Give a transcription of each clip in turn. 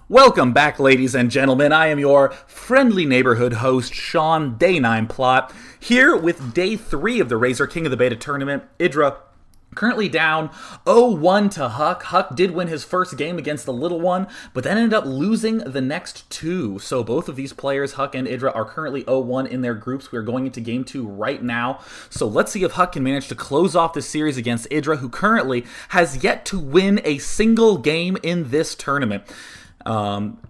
Welcome back, ladies and gentlemen. I am your friendly neighborhood host, Sean, Day 9 Plot, here with Day 3 of the Razor King of the Beta tournament. Idra currently down 0-1 to HuK. HuK did win his first game against the little one, but then ended up losing the next two. So both of these players, HuK and Idra, are currently 0-1 in their groups. We are going into Game 2 right now. So let's see if HuK can manage to close off this series against Idra, who currently has yet to win a single game in this tournament.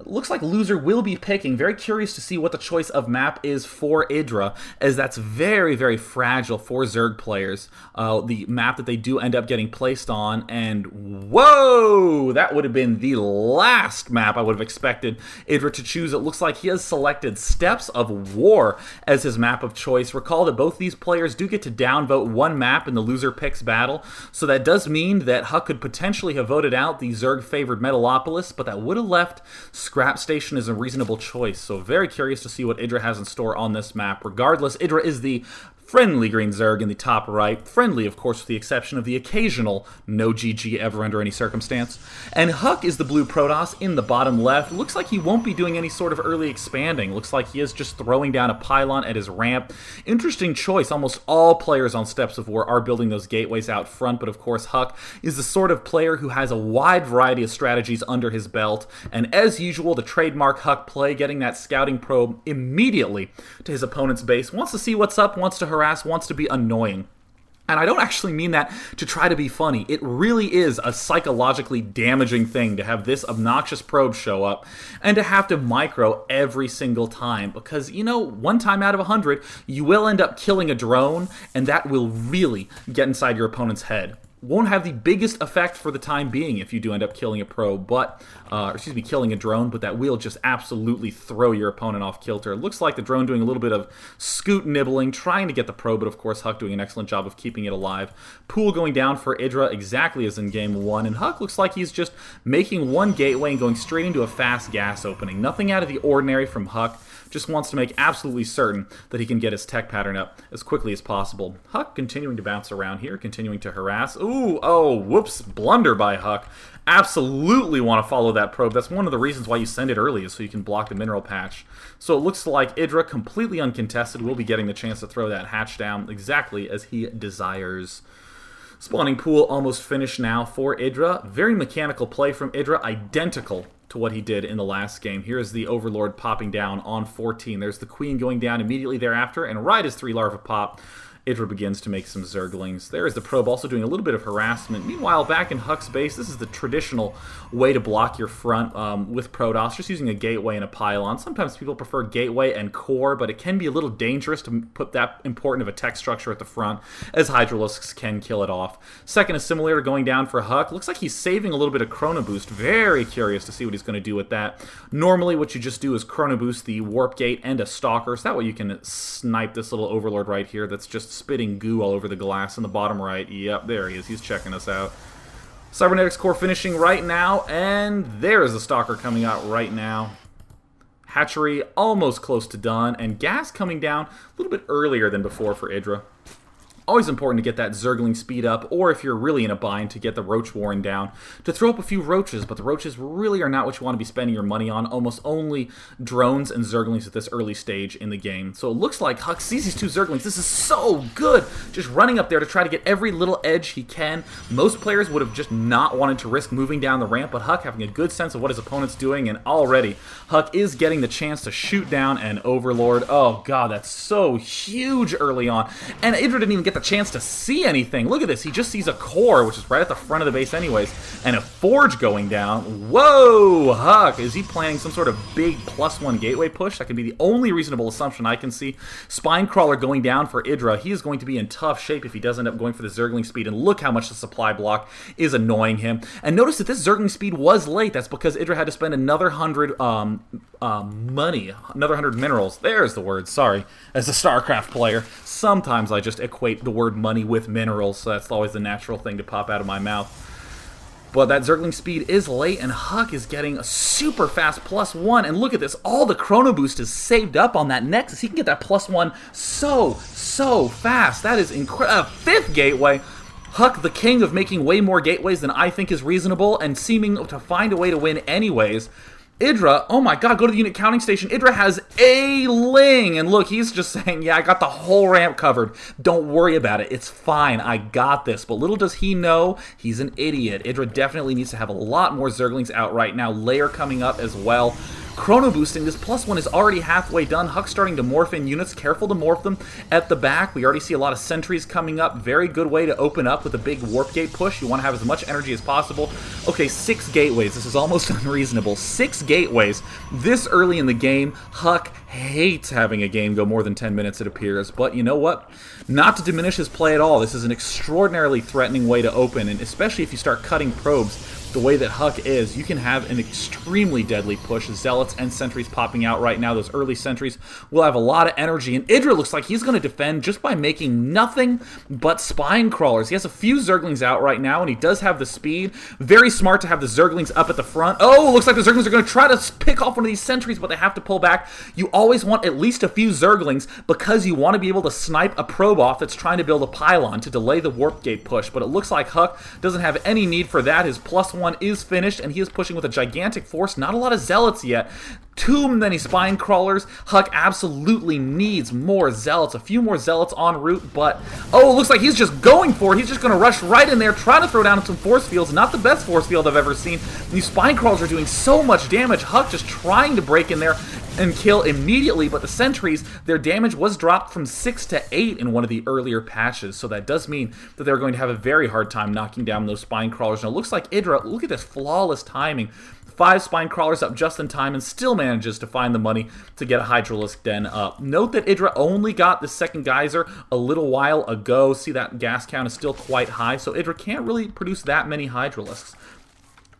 Looks like loser will be picking. Very curious to see what the choice of map is for Idra, as that's very, very fragile for Zerg players. The map that they do end up getting placed on, and whoa! That would have been the last map I would have expected Idra to choose. It looks like he has selected Steppes of War as his map of choice. Recall that both these players do get to downvote one map in the loser picks battle, so that does mean that HuK could potentially have voted out the Zerg-favored Metalopolis, but that would have left Scrap Station as a reasonable choice. So very curious to see what Idra has in store on this map. Regardless, Idra is the friendly green Zerg in the top right. Friendly, of course, with the exception of the occasional no GG ever under any circumstance. And HuK is the blue Protoss in the bottom left. Looks like he won't be doing any sort of early expanding. Looks like he is just throwing down a pylon at his ramp. Interesting choice. Almost all players on Steppes of War are building those gateways out front, but of course HuK is the sort of player who has a wide variety of strategies under his belt. And as usual, the trademark HuK play, getting that scouting probe immediately to his opponent's base. Wants to see what's up, wants to harass, wants to be annoying. And I don't actually mean that to try to be funny. It really is a psychologically damaging thing to have this obnoxious probe show up and to have to micro every single time. Because, you know, one time out of 100, you will end up killing a drone, and that will really get inside your opponent's head. Won't have the biggest effect for the time being if you do end up killing a probe, but, killing a drone, but that will just absolutely throw your opponent off kilter. It looks like the drone doing a little bit of scoot nibbling, trying to get the probe, but of course HuK doing an excellent job of keeping it alive. Pool going down for Idra exactly as in game 1, and HuK looks like he's just making one gateway and going straight into a fast gas opening. Nothing out of the ordinary from HuK. Just wants to make absolutely certain that he can get his tech pattern up as quickly as possible. HuK continuing to bounce around here, continuing to harass. Ooh, oh, whoops, blunder by HuK. Absolutely want to follow that probe. That's one of the reasons why you send it early, is so you can block the mineral patch. So it looks like Idra, completely uncontested, will be getting the chance to throw that hatch down exactly as he desires. Spawning pool almost finished now for Idra. Very mechanical play from Idra, identical to what he did in the last game. Here is the Overlord popping down on 14. There's the Queen going down immediately thereafter, and right as 3 larvae pop, Idra begins to make some Zerglings. There is the probe also doing a little bit of harassment. Meanwhile, back in HuK's base, this is the traditional way to block your front with Protoss, just using a gateway and a pylon. Sometimes people prefer gateway and core, but it can be a little dangerous to put that important of a tech structure at the front, as Hydralisks can kill it off. Second assimilator going down for HuK. Looks like he's saving a little bit of Chrono Boost. Very curious to see what he's going to do with that. Normally, what you just do is Chrono Boost the Warp Gate and a Stalker, so that way you can snipe this little Overlord right here that's just spitting goo all over the glass in the bottom right. Yep, there he is. He's checking us out. Cybernetics core finishing right now, and there is a Stalker coming out right now. Hatchery almost close to done, and gas coming down a little bit earlier than before for Idra. Always important to get that Zergling speed up, or if you're really in a bind, to get the Roach Warren down, to throw up a few Roaches, but the Roaches really are not what you want to be spending your money on. Almost only drones and Zerglings at this early stage in the game. So it looks like HuK sees these 2 Zerglings. This is so good! Just running up there to try to get every little edge he can. Most players would have just not wanted to risk moving down the ramp, but HuK having a good sense of what his opponent's doing, and already HuK is getting the chance to shoot down an Overlord. Oh god, that's so huge early on. And Idra didn't even get the chance to see anything. Look at this. He just sees a core, which is right at the front of the base anyways, and a Forge going down. Whoa! HuK, is he planning some sort of big +1 gateway push? That could be the only reasonable assumption I can see. Spinecrawler going down for Idra. He is going to be in tough shape if he does end up going for the Zergling speed, and look how much the supply block is annoying him. And notice that this Zergling speed was late. That's because Idra had to spend another 100 another 100 minerals. There's the word, sorry. As a Starcraft player, sometimes I just equate the word money with minerals, so that's always the natural thing to pop out of my mouth. But that Zergling speed is late, and HuK is getting a super fast +1. And look at this, all the Chrono Boost is saved up on that Nexus. He can get that +1 so fast. That is incredible. 5th gateway. HuK, the king of making way more gateways than I think is reasonable, and seeming to find a way to win anyways. Idra, oh my god, go to the unit counting station. Idra has a ling. And look, he's just saying, yeah, I got the whole ramp covered. Don't worry about it. It's fine. I got this. But little does he know, he's an idiot. Idra definitely needs to have a lot more Zerglings out right now. Lair coming up as well. Chrono boosting, this +1 is already halfway done. HuK's starting to morph in units. Careful to morph them at the back. We already see a lot of sentries coming up. Very good way to open up with a big warp gate push. You want to have as much energy as possible. Okay, 6 gateways. This is almost unreasonable. 6 gateways this early in the game. HuK hates having a game go more than 10 minutes, it appears. But you know what? Not to diminish his play at all. This is an extraordinarily threatening way to open, and especially if you start cutting probes the way that HuK is, you can have an extremely deadly push. Zealots and sentries popping out right now. Those early sentries will have a lot of energy, and Idra looks like he's going to defend just by making nothing but spine crawlers. He has a few Zerglings out right now, and he does have the speed. Very smart to have the Zerglings up at the front. Oh, looks like the Zerglings are going to try to pick off one of these sentries, but they have to pull back. You always want at least a few Zerglings because you want to be able to snipe a probe off that's trying to build a pylon to delay the warp gate push, but it looks like HuK doesn't have any need for that. His +1 is finished, and he is pushing with a gigantic force. Not a lot of Zealots yet. Too many spine crawlers. HuK absolutely needs more Zealots. A few more Zealots en route, but oh, it looks like he's just going for it. He's just going to rush right in there, trying to throw down some force fields. Not the best force field I've ever seen. These spine crawlers are doing so much damage. HuK just trying to break in there and kill immediately, but the sentries, their damage was dropped from 6 to 8 in one of the earlier patches, so that does mean that they're going to have a very hard time knocking down those spine crawlers. Now it looks like Idra, look at this flawless timing. 5 spine crawlers up just in time and still manages to find the money to get a Hydralisk Den up. Note that Idra only got the second geyser a little while ago. See, that gas count is still quite high, so Idra can't really produce that many Hydralisks.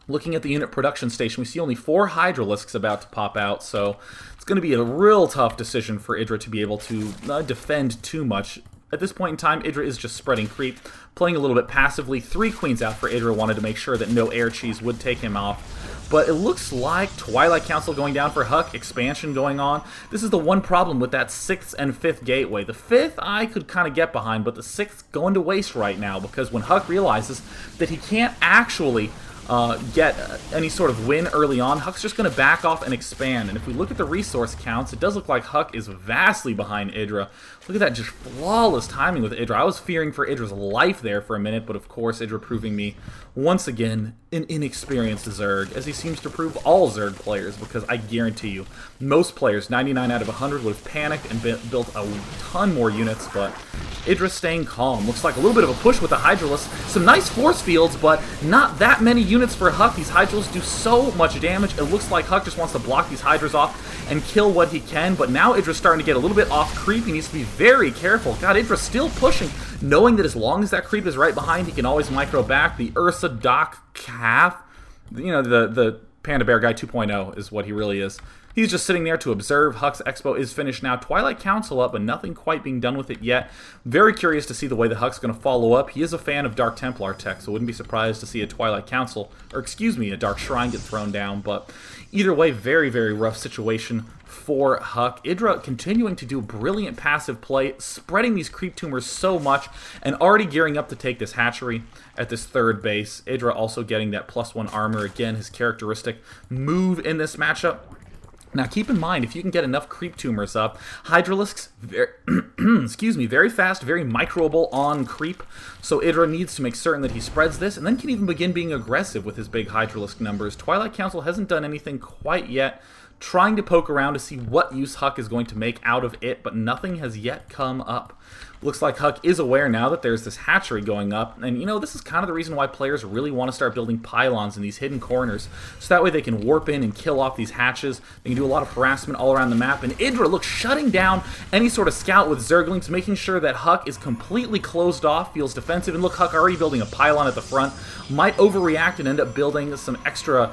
Looking at the unit production station, we see only 4 Hydralisks about to pop out, so it's going to be a real tough decision for Idra to be able to defend too much. At this point in time, Idra is just spreading creep, playing a little bit passively. 3 queens out for Idra, wanted to make sure that no air cheese would take him off. But it looks like Twilight Council going down for HuK, expansion going on. This is the one problem with that 6th and 5th gateway. The 5th I could kind of get behind, but the 6th going to waste right now, because when HuK realizes that he can't actually get any sort of win early on, HuK's just going to back off and expand. And if we look at the resource counts, it does look like HuK is vastly behind Idra. Look at that, just flawless timing with Idra. I was fearing for Idra's life there for a minute, but of course Idra proving me once again an inexperienced Zerg, as he seems to prove all Zerg players, because I guarantee you, most players, 99 out of 100, would have panicked and built a ton more units, but Idra staying calm. Looks like a little bit of a push with the Hydralisk. Some nice force fields, but not that many units for HuK. These Hydralisks do so much damage. It looks like HuK just wants to block these Hydras off and kill what he can, but now Idra's starting to get a little bit off creep. He needs to be very careful. God, Idra's still pushing, knowing that as long as that creep is right behind, he can always micro back. The Ursa Doc Calf, you know, the Panda Bear Guy 2.0 is what he really is. He's just sitting there to observe. HuK's Expo is finished now. Twilight Council up, but nothing quite being done with it yet. Very curious to see the way that HuK's going to follow up. He is a fan of Dark Templar tech, so wouldn't be surprised to see a Twilight Council, or excuse me, a Dark Shrine get thrown down. But either way, very, very rough situation for HuK. Idra continuing to do brilliant passive play, spreading these creep tumors so much, and already gearing up to take this hatchery at this 3rd base. Idra also getting that +1 armor, again, his characteristic move in this matchup. Now, keep in mind, if you can get enough creep tumors up, Hydralisks, very fast, very microable on creep, so Idra needs to make certain that he spreads this, and then can even begin being aggressive with his big Hydralisk numbers. Twilight Council hasn't done anything quite yet, trying to poke around to see what use HuK is going to make out of it, but nothing has yet come up. Looks like HuK is aware now that there's this hatchery going up, and you know, this is kind of the reason why players really want to start building pylons in these hidden corners, so that way they can warp in and kill off these hatches. They can do a lot of harassment all around the map, and Idra, look, shutting down any sort of scout with Zerglings, making sure that HuK is completely closed off, feels defensive, and look, HuK already building a pylon at the front, might overreact and end up building some extra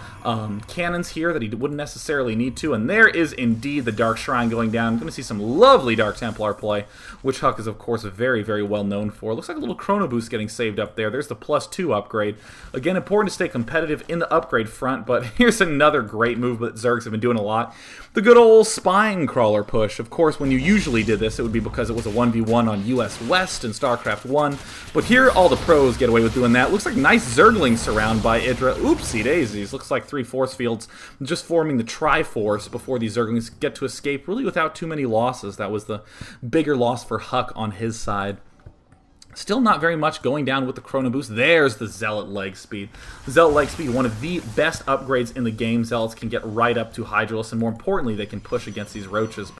cannons here that he wouldn't necessarily need to, and there is indeed the Dark Shrine going down. I'm going to see some lovely Dark Templar play, which HuK is, of course, course, very, very well known for. Looks like a little Chrono Boost getting saved up there. There's the +2 upgrade. Again, important to stay competitive in the upgrade front, but here's another great move that Zergs have been doing a lot. The good old Spine Crawler push. Of course, when you usually did this, it would be because it was a 1v1 on US West in Starcraft 1, but here all the pros get away with doing that. Looks like nice Zergling surround by Idra. Oopsie daisies. Looks like 3 force fields just forming the Triforce before these Zerglings get to escape, really without too many losses. That was the bigger loss for HuK on his side. Still not very much going down with the Chrono Boost. There's the Zealot Leg Speed. Zealot Leg Speed, one of the best upgrades in the game. Zealots can get right up to Hydralisk, and more importantly, they can push against these roaches.